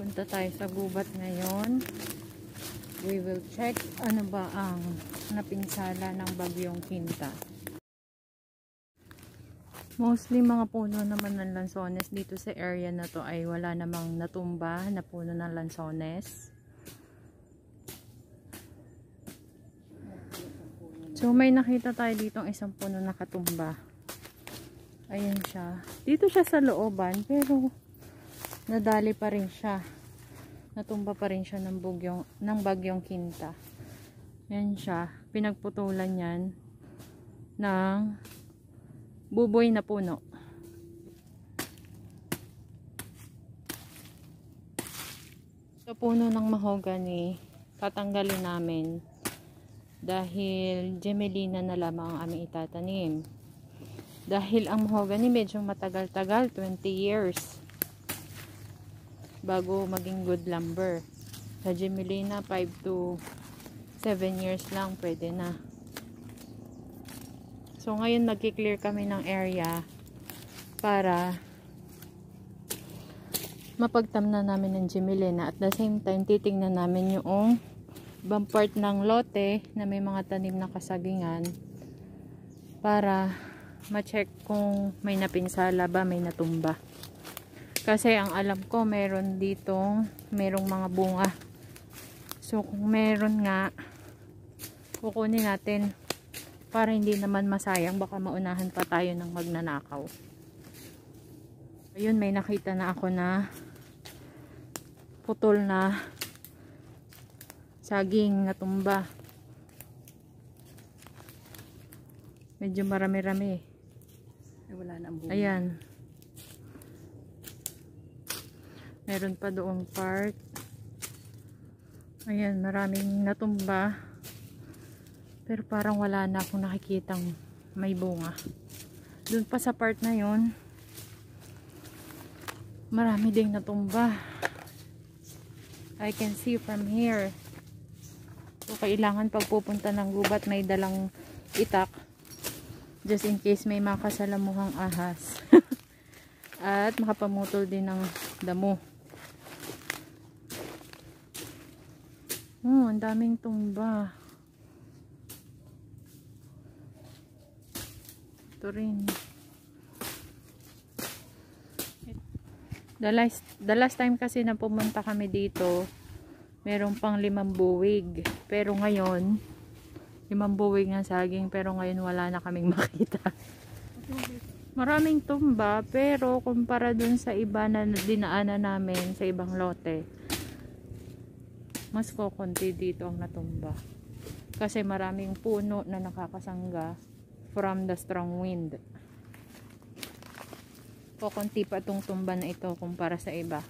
Punta tayo sa gubat ngayon. We will check ano ba ang napinsala ng bagyong Quinta. Mostly mga puno naman ng lansones dito sa area na to ay wala namang natumba na puno ng lansones. So may nakita tayo dito ang isang puno nakatumba. Ayan siya. Dito siya sa looban pero nadali pa rin siya. Natumba pa rin siya ng bagyong Quinta. Ayan siya. Pinagputulan yan ng buboy na puno. So puno ng mahogany tatanggalin namin dahil gemelina na lamang ang aming itatanim. Dahil ang mahogany medyo matagal-tagal, 20 years bago maging good lumber. Sa gemelina 5 to 7 years lang pwede na. So ngayon magki-clear kami ng area para mapagtamna namin ng gemelina at the same time titingnan namin yung ibang part ng lote na may mga tanim na kasagingan para ma-check kung may napinsala ba, may natumba. Kasi ang alam ko meron ditong merong mga bunga. So kung meron nga kukunin natin para hindi naman masayang, baka maunahan pa tayo ng magnanakaw. Ayun, may nakita na ako na putol na saging natumba. Medyo marami-rami. Wala na ang bunga. Ayan. Meron pa doong part. Ayan, maraming natumba. Pero parang wala na akong nakikitang may bunga. Doon pa sa part na yon, marami ding natumba. I can see from here. So kailangan pagpupunta ng gubat may dalang itak just in case may makasalamuhang ahas. At makapamutol din ng damo. Oh, ang daming tumba. Ito rin. The last time kasi na pumunta kami dito, meron pang 5 buwig. Pero ngayon, 5 buwig ng saging, pero ngayon wala na kaming makita. Maraming tumba, pero kumpara dun sa iba na dinaanan namin sa ibang lote, mas kokonti dito ang natumba. Kasi maraming puno na nakakasangga from the strong wind. Kokonti pa itong tumba na ito kumpara sa iba.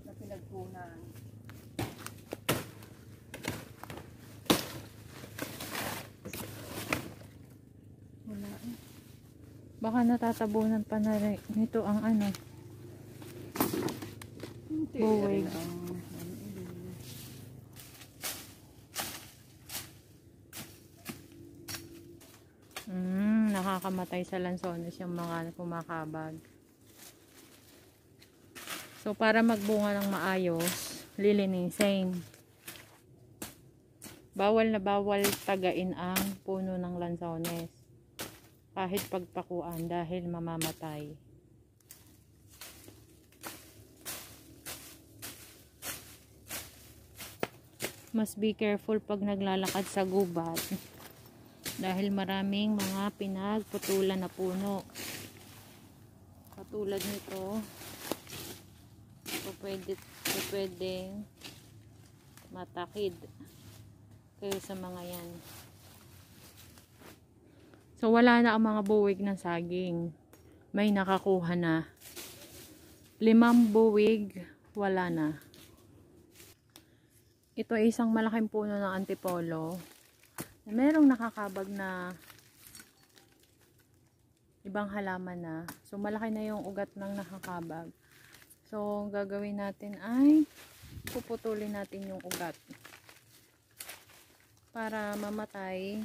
Na pinagpunan. Wala eh. Baka natatabunan pa na rin nito ang ano. Buwig. Nakakamatay sa lansones yung mga kumakabag. So para magbunga ng maayos, lilinisin. Bawal na bawal tagain ang puno ng lansones. Kahit pagpakuan dahil mamamatay. Must be careful pag naglalakad sa gubat dahil maraming mga pinagputulan na puno. Katulad nito, ito pwedeng matakid kayo sa mga yan. So wala na ang mga buwig ng saging. May nakakuha na. 5 buwig, wala na. Ito ay isang malaking puno ng antipolo. Merong nakakabag na ibang halaman na. So malaki na yung ugat ng nakakabag. So ang gagawin natin ay puputulin natin yung ugat para mamatay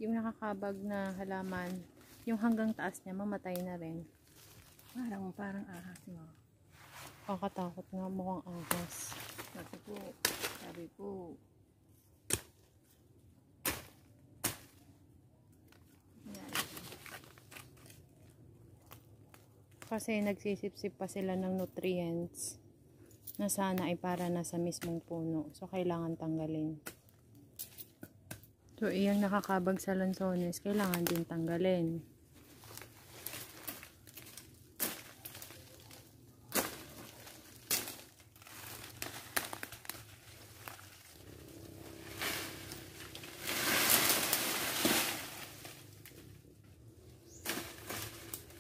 yung nakakabag na halaman. Yung hanggang taas niya mamatay na rin. Parang ahas mo. Kakatakot nga, mukhang ahas. Kasi po, sabi po, yan. Kasi nagsisipsip pa sila ng nutrients na sana ay para na sa mismong puno. So, kailangan tanggalin. So, iyang nakakabag sa lansones, kailangan din tanggalin.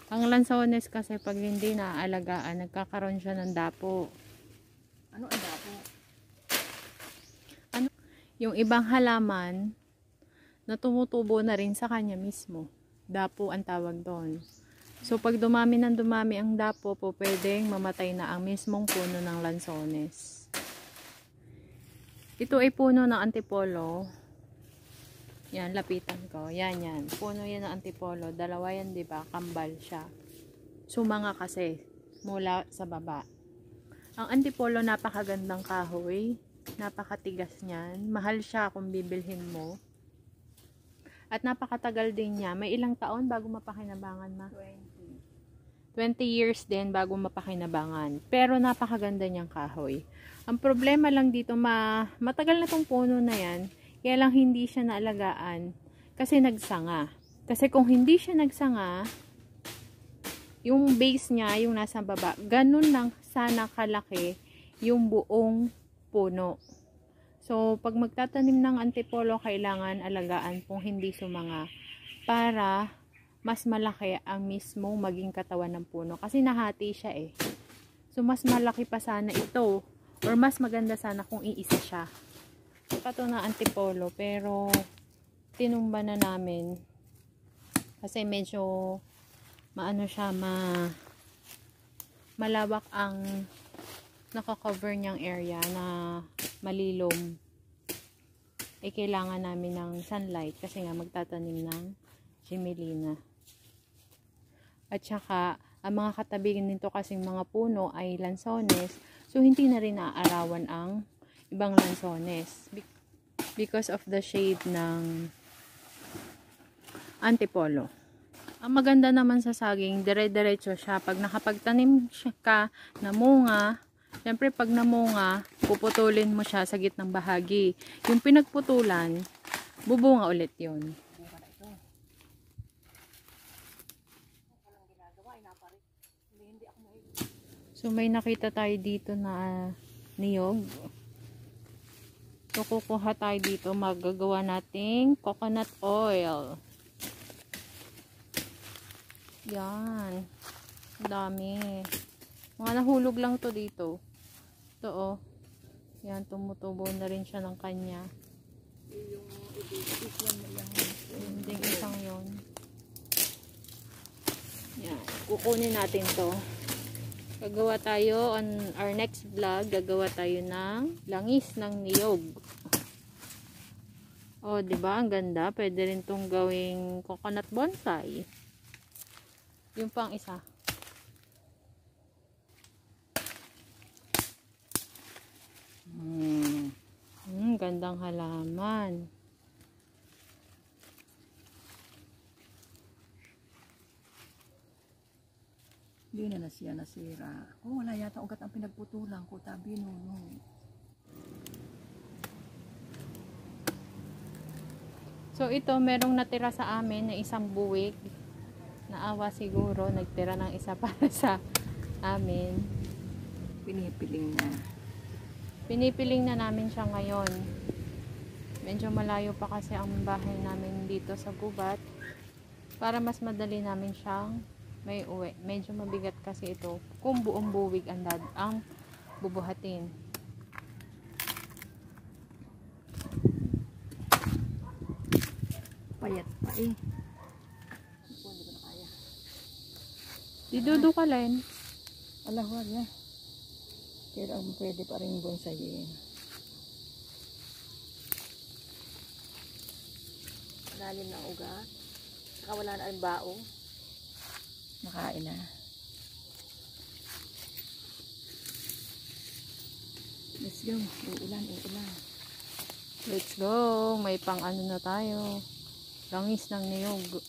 Ang lansones kasi pag hindi naaalagaan, nagkakaroon siya ng dapo. Ano ang dapo? Yung ibang halaman na tumutubo na rin sa kanya mismo. Dapo ang tawag doon. So pag dumami ng dumami ang dapo po, pwedeng mamatay na ang mismong puno ng lansones. Ito ay puno ng antipolo. Yan, lapitan ko. Yan, yan. Puno yan ng antipolo. Dalawa yan, di ba? Kambal siya. Sumanga kasi mula sa baba. Ang antipolo, napakagandang kahoy. Napakatigas niyan. Mahal siya kung bibilhin mo. At napakatagal din niya. May ilang taon bago mapakinabangan, ma? 20 years din bago mapakinabangan. Pero napakaganda niyang kahoy. Ang problema lang dito, matagal na tong puno na yan. Kaya lang hindi siya naalagaan kasi nagsanga. Kasi kung hindi siya nagsanga, yung base niya, yung nasa baba, ganun lang sana kalaki yung buong puno. So, pag magtatanim ng antipolo, kailangan alagaan kung hindi sumanga para mas malaki ang mismong maging katawan ng puno. Kasi nahati siya eh. So, mas malaki pa sana ito or mas maganda sana kung iisa siya. Pato na antipolo, pero tinumba na namin kasi medyo maano siya, malawak ang nakakover niyang area na malilom. Eh kailangan namin ng sunlight kasi nga magtatanim ng Gmelina. At saka ang mga katabi nito kasing mga puno ay lansones, so hindi na rin naaarawan ang ibang lansones because of the shade ng antipolo. Ang maganda naman sa saging, dire-diretso siya. Pag nakapagtanim siya ka na munga, syempre pag namunga, puputulin mo siya sa gitnang bahagi. Yung pinagputulan, bubunga ulit yun. So may nakita tayo dito na niyog. So, kukuha tayo dito, magagawa nating coconut oil. Yan. Dami. Mga nahulog lang to dito. Ito oh. Yan, tumutubo na rin siya ng kanya. Yung ding isang yon. Yan. Kukunin natin to. Gagawa tayo on our next vlog, gagawa tayo ng langis ng niyog. Oh, 'di ba? Ang ganda. Pwede rin 'tong gawing coconut bonsai. Yung pang isa. Gandang halaman. Hindi na siya nasira. Oh, wala yata ugat ang pinagputulan ko. Tabi no. So ito, merong natira sa amin na isang buwig. Naawa siguro, nagtira ng isa para sa amin. Pinipiling na namin siya ngayon. Medyo malayo pa kasi ang bahay namin dito sa gubat. Para mas madali namin siyang may uwi. Medyo mabigat kasi ito. Kung buong buwig ang bubuhatin. Payat pa eh. Hindi ko na kaya. Didudukalin. Alahwag na. Pero ang pwede pa rin bonsayin. Lalim na ugat. Saka wala na ang baong. Nakain na. go. Uulan, uulan. Let's go. May pang ano na tayo. Langis ng niyog.